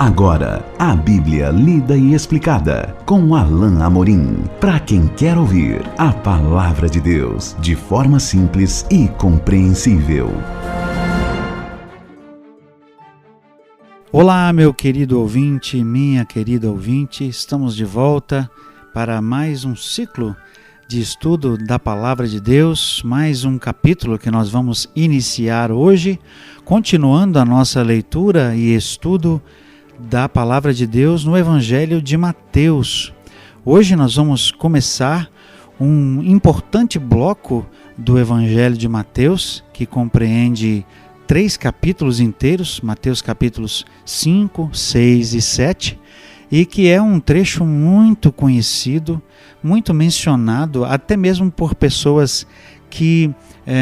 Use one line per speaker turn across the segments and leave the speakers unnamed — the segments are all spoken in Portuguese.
Agora, a Bíblia lida e explicada, com Alain Amorim. Para quem quer ouvir a Palavra de Deus de forma simples e compreensível.
Olá, meu querido ouvinte, minha querida ouvinte. Estamos de volta para mais um ciclo de estudo da Palavra de Deus, mais um capítulo que nós vamos iniciar hoje, continuando a nossa leitura e estudo da Palavra de Deus no Evangelho de Mateus. Hoje nós vamos começar um importante bloco do Evangelho de Mateus, que compreende 3 capítulos inteiros, Mateus capítulos 5, 6 e 7, e que é um trecho muito conhecido, muito mencionado, até mesmo por pessoas que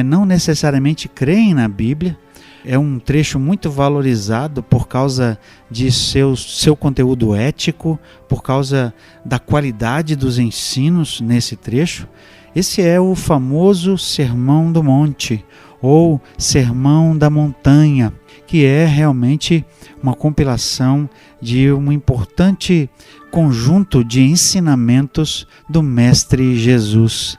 não necessariamente creem na Bíblia. É um trecho muito valorizado por causa de seu conteúdo ético, por causa da qualidade dos ensinos nesse trecho. Esse é o famoso Sermão do Monte, ou Sermão da Montanha, que é realmente uma compilação de um importante conjunto de ensinamentos do Mestre Jesus.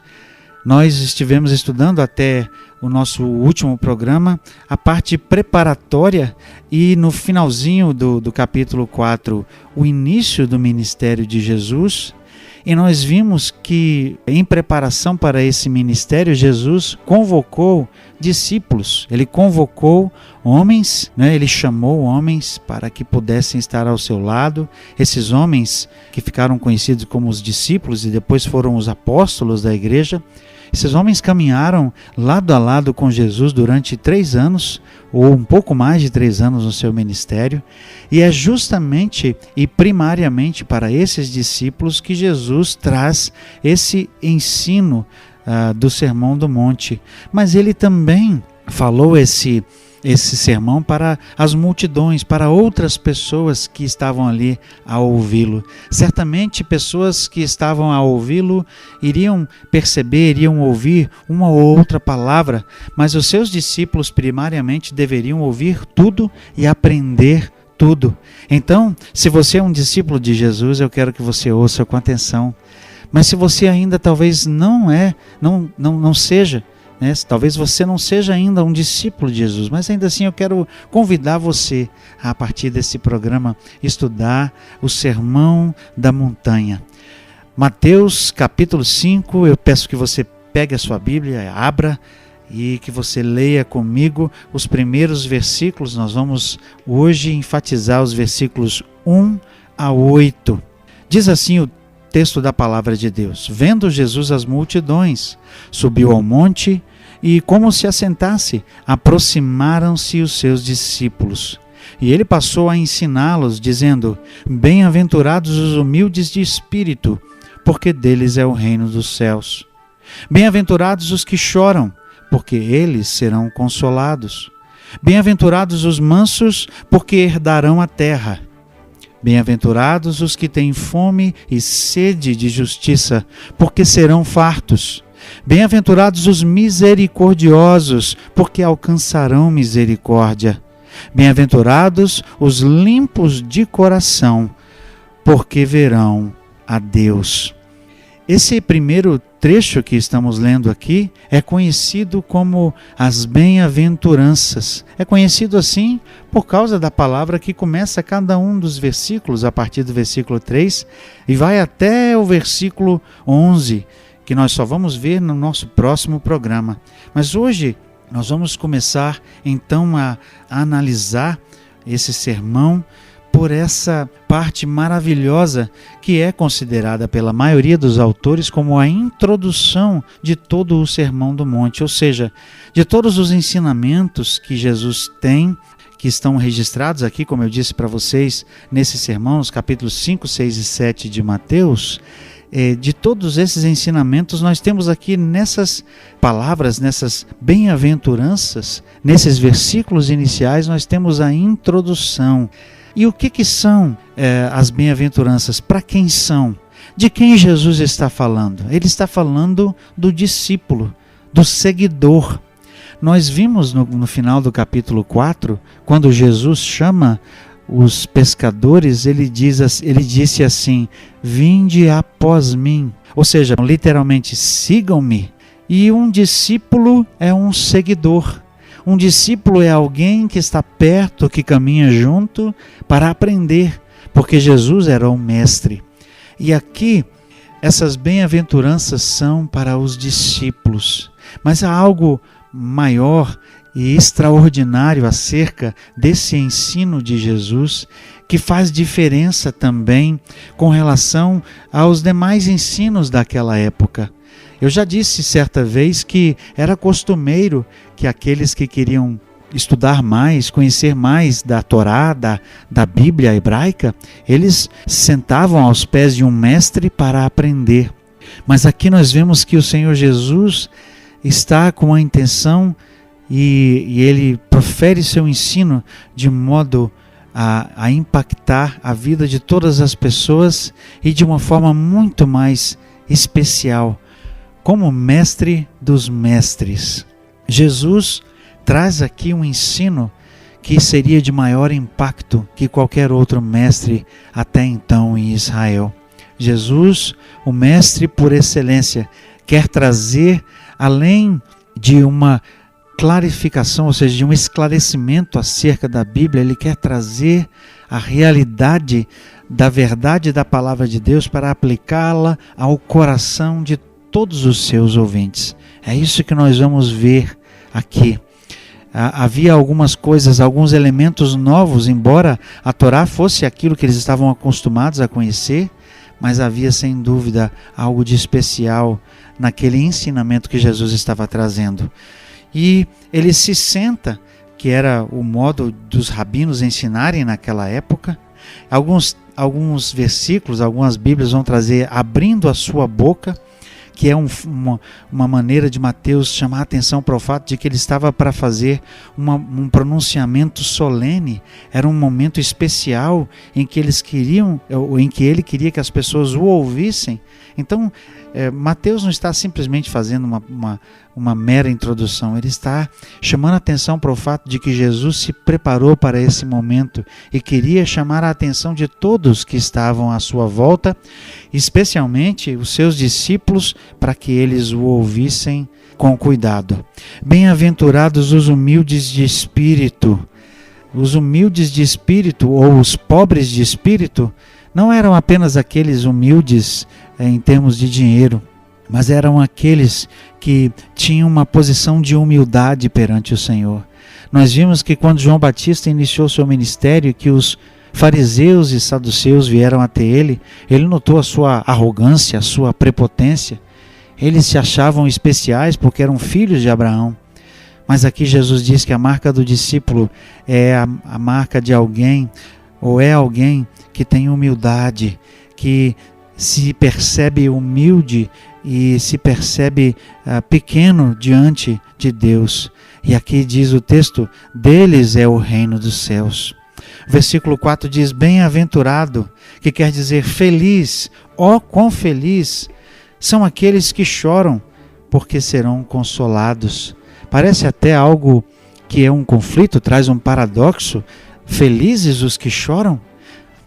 Nós estivemos estudando até o nosso último programa a parte preparatória e no finalzinho do capítulo 4, o início do ministério de Jesus. E nós vimos que, em preparação para esse ministério, Jesus convocou discípulos, ele convocou homens, ele chamou homens para que pudessem estar ao seu lado. Esses homens que ficaram conhecidos como os discípulos e depois foram os apóstolos da igreja, esses homens caminharam lado a lado com Jesus durante 3 anos, ou um pouco mais de 3 anos no seu ministério, e é justamente e primariamente para esses discípulos que Jesus traz esse ensino do Sermão do Monte. Mas ele também falou esse sermão para as multidões, para outras pessoas que estavam ali a ouvi-lo. Certamente pessoas que estavam a ouvi-lo iriam perceber, iriam ouvir uma ou outra palavra, mas os seus discípulos primariamente deveriam ouvir tudo e aprender tudo. Então, se você é um discípulo de Jesus, eu quero que você ouça com atenção. Mas se você ainda talvez não seja, talvez você não seja ainda um discípulo de Jesus, mas ainda assim eu quero convidar você a partir desse programa estudar o Sermão da Montanha. Mateus capítulo 5, eu peço que você pegue a sua Bíblia, abra e que você leia comigo os primeiros versículos. Nós vamos hoje enfatizar os versículos 1 a 8. Diz assim o texto da Palavra de Deus: Vendo Jesus as multidões, subiu ao monte e, como se assentasse, aproximaram-se os seus discípulos. E ele passou a ensiná-los, dizendo: Bem-aventurados os humildes de espírito, porque deles é o reino dos céus. Bem-aventurados os que choram, porque eles serão consolados. Bem-aventurados os mansos, porque herdarão a terra. Bem-aventurados os que têm fome e sede de justiça, porque serão fartos. Bem-aventurados os misericordiosos, porque alcançarão misericórdia. Bem-aventurados os limpos de coração, porque verão a Deus. Esse primeiro trecho que estamos lendo aqui é conhecido como as bem-aventuranças. É conhecido assim por causa da palavra que começa cada um dos versículos, a partir do versículo 3 e vai até o versículo 11, que nós só vamos ver no nosso próximo programa. Mas hoje nós vamos começar então a analisar esse sermão por essa parte maravilhosa que é considerada pela maioria dos autores como a introdução de todo o Sermão do Monte, ou seja, de todos os ensinamentos que Jesus tem, que estão registrados aqui, como eu disse para vocês, nesse sermão, nos capítulos 5, 6 e 7 de Mateus. De todos esses ensinamentos, nós temos aqui nessas palavras, nessas bem-aventuranças, nesses versículos iniciais, nós temos a introdução. E o que são as bem-aventuranças? Para quem são? De quem Jesus está falando? Ele está falando do discípulo, do seguidor. Nós vimos no final do capítulo 4, quando Jesus chama os pescadores, ele disse assim: vinde após mim. Ou seja, literalmente, sigam-me. E um discípulo é um seguidor. Um discípulo é alguém que está perto, que caminha junto para aprender, porque Jesus era o mestre. E aqui, essas bem-aventuranças são para os discípulos. Mas há algo maior e extraordinário acerca desse ensino de Jesus, que faz diferença também com relação aos demais ensinos daquela época. Eu já disse certa vez que era costumeiro que aqueles que queriam estudar mais, conhecer mais da Torá, da Bíblia hebraica, eles sentavam aos pés de um mestre para aprender. Mas aqui nós vemos que o Senhor Jesus está com a intenção e ele profere seu ensino de modo a impactar a vida de todas as pessoas e de uma forma muito mais especial, como mestre dos mestres. Jesus traz aqui um ensino que seria de maior impacto que qualquer outro mestre até então em Israel. Jesus, o mestre por excelência, quer trazer, além de uma clarificação, ou seja, de um esclarecimento acerca da Bíblia, ele quer trazer a realidade da verdade da palavra de Deus para aplicá-la ao coração de todos os seus ouvintes. É isso que nós vamos ver aqui. Havia algumas coisas, alguns elementos novos, embora a Torá fosse aquilo que eles estavam acostumados a conhecer, mas havia sem dúvida algo de especial naquele ensinamento que Jesus estava trazendo. E ele se senta, que era o modo dos rabinos ensinarem naquela época. Alguns versículos, algumas Bíblias vão trazer abrindo a sua boca, que é uma maneira de Mateus chamar a atenção para o fato de que ele estava para fazer um pronunciamento solene. Era um momento especial em que ele queria que as pessoas o ouvissem. Então, Mateus não está simplesmente fazendo uma mera introdução, ele está chamando a atenção para o fato de que Jesus se preparou para esse momento e queria chamar a atenção de todos que estavam à sua volta, especialmente os seus discípulos, para que eles o ouvissem com cuidado. Bem-aventurados os humildes de espírito. Os humildes de espírito, ou os pobres de espírito, não eram apenas aqueles humildes em termos de dinheiro, mas eram aqueles que tinham uma posição de humildade perante o Senhor. Nós vimos que quando João Batista iniciou seu ministério, que os fariseus e saduceus vieram até ele, ele notou a sua arrogância, a sua prepotência. Eles se achavam especiais porque eram filhos de Abraão. Mas aqui Jesus diz que a marca do discípulo é a marca de alguém, ou é alguém que tem humildade, que se percebe humilde e se percebe pequeno diante de Deus. E aqui diz o texto, deles é o reino dos céus. O versículo 4 diz, bem-aventurado, que quer dizer feliz, quão feliz são aqueles que choram, porque serão consolados. Parece até algo que é um conflito, traz um paradoxo. Felizes os que choram?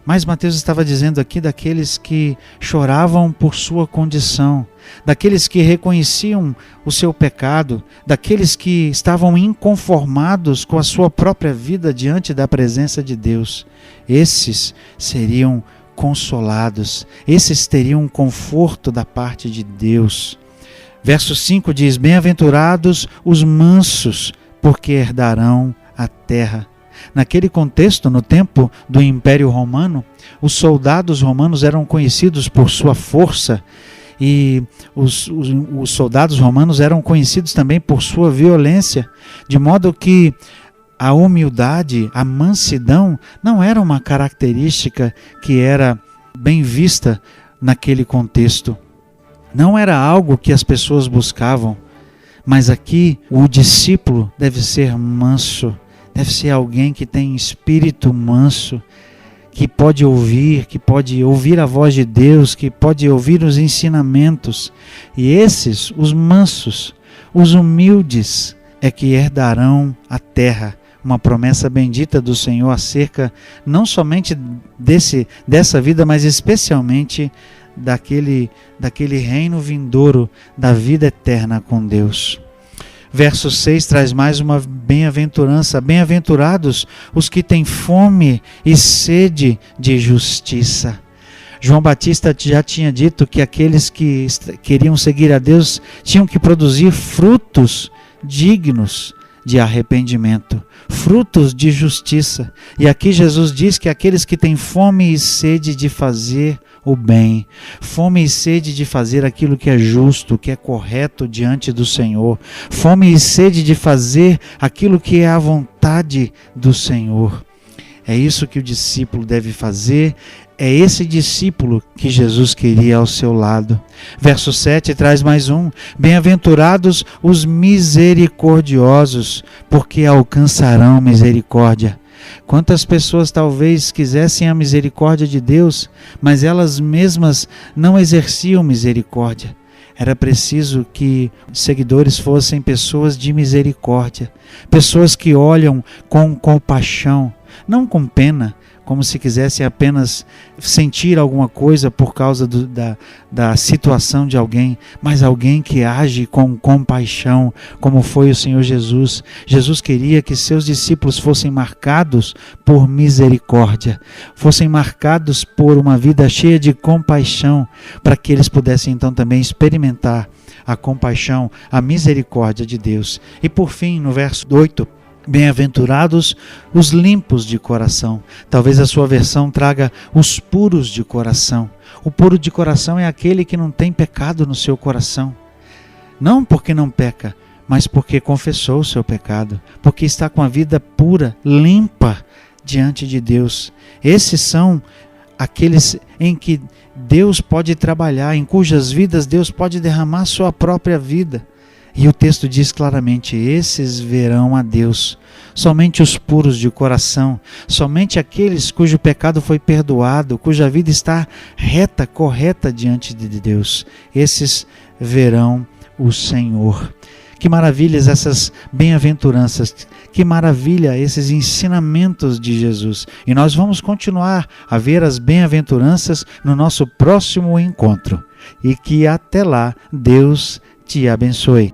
Mas Mateus estava dizendo aqui daqueles que choravam por sua condição, daqueles que reconheciam o seu pecado, daqueles que estavam inconformados com a sua própria vida diante da presença de Deus. Esses seriam consolados, esses teriam um conforto da parte de Deus. Verso 5 diz, bem-aventurados os mansos, porque herdarão a terra. Naquele contexto, no tempo do Império Romano, os soldados romanos eram conhecidos por sua força e os soldados romanos eram conhecidos também por sua violência, de modo que a humildade, a mansidão não era uma característica que era bem vista naquele contexto. Não era algo que as pessoas buscavam, mas aqui o discípulo deve ser manso. Deve ser alguém que tem espírito manso, que pode ouvir a voz de Deus, que pode ouvir os ensinamentos. E esses, os mansos, os humildes, é que herdarão a terra. uma promessa bendita do Senhor acerca não somente dessa vida, mas especialmente daquele reino vindouro, da vida eterna com Deus. Verso 6 traz mais uma bem-aventurança. Bem-aventurados os que têm fome e sede de justiça. João Batista já tinha dito que aqueles que queriam seguir a Deus tinham que produzir frutos dignos de arrependimento, frutos de justiça. E aqui Jesus diz que aqueles que têm fome e sede de fazer o bem, fome e sede de fazer aquilo que é justo, que é correto diante do Senhor, fome e sede de fazer aquilo que é a vontade do Senhor. É isso que o discípulo deve fazer, é esse discípulo que Jesus queria ao seu lado. Verso 7 traz mais um: bem-aventurados os misericordiosos, porque alcançarão misericórdia. Quantas pessoas talvez quisessem a misericórdia de Deus, mas elas mesmas não exerciam misericórdia. Era preciso que os seguidores fossem pessoas de misericórdia, pessoas que olham com compaixão, não com pena, como se quisessem apenas sentir alguma coisa por causa da situação de alguém, mas alguém que age com compaixão, como foi o Senhor Jesus. Jesus queria que seus discípulos fossem marcados por misericórdia, fossem marcados por uma vida cheia de compaixão, para que eles pudessem então também experimentar a compaixão, a misericórdia de Deus. E por fim, no verso 8, bem-aventurados os limpos de coração. Talvez a sua versão traga os puros de coração. O puro de coração é aquele que não tem pecado no seu coração. Não porque não peca, mas porque confessou o seu pecado, porque está com a vida pura, limpa diante de Deus. Esses são aqueles em que Deus pode trabalhar, em cujas vidas Deus pode derramar sua própria vida. E o texto diz claramente: esses verão a Deus. Somente os puros de coração, somente aqueles cujo pecado foi perdoado, cuja vida está reta, correta diante de Deus, esses verão o Senhor. Que maravilhas essas bem-aventuranças, que maravilha esses ensinamentos de Jesus. E nós vamos continuar a ver as bem-aventuranças no nosso próximo encontro. E que até lá Deus te abençoe.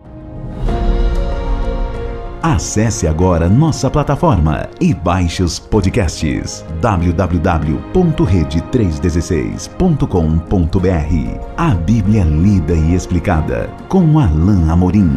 Acesse agora nossa plataforma e baixe os podcasts www.rede316.com.br. A Bíblia lida e explicada com Alain Amorim.